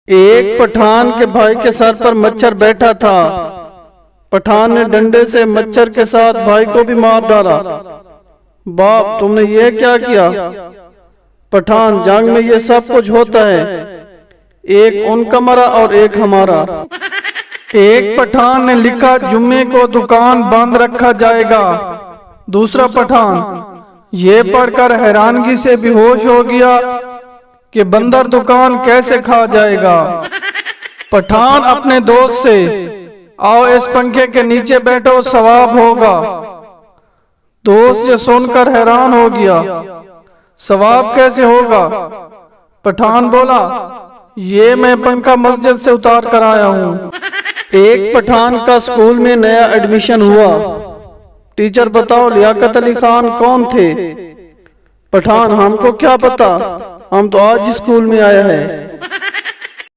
एक पठान के भाई के सर पर मच्छर बैठा था। पठान ने डंडे से मच्छर के साथ भाई को भी मार डाला। बाप, तुमने ये क्या किया? पठान, जंग में ये सब कुछ होता है, एक उनका मरा और एक हमारा। एक पठान ने लिखा, जुम्मे को दुकान बंद रखा जाएगा। दूसरा पठान ये पढ़कर हैरानगी से बेहोश हो गया कि बंदर दुकान कैसे खा जाएगा। पठान अपने दोस्त से, आओ इस पंखे के नीचे बैठो, सवाब होगा। दोस्त ये सुनकर हैरान हो गया, सवाब कैसे होगा? पठान बोला, ये मैं पंखा मस्जिद से उतार कर आया हूँ। एक पठान का स्कूल में नया एडमिशन हुआ। टीचर, बताओ लियाकत अली खान कौन थे? पठान, हमको क्या पता, हम तो आज स्कूल में आया है।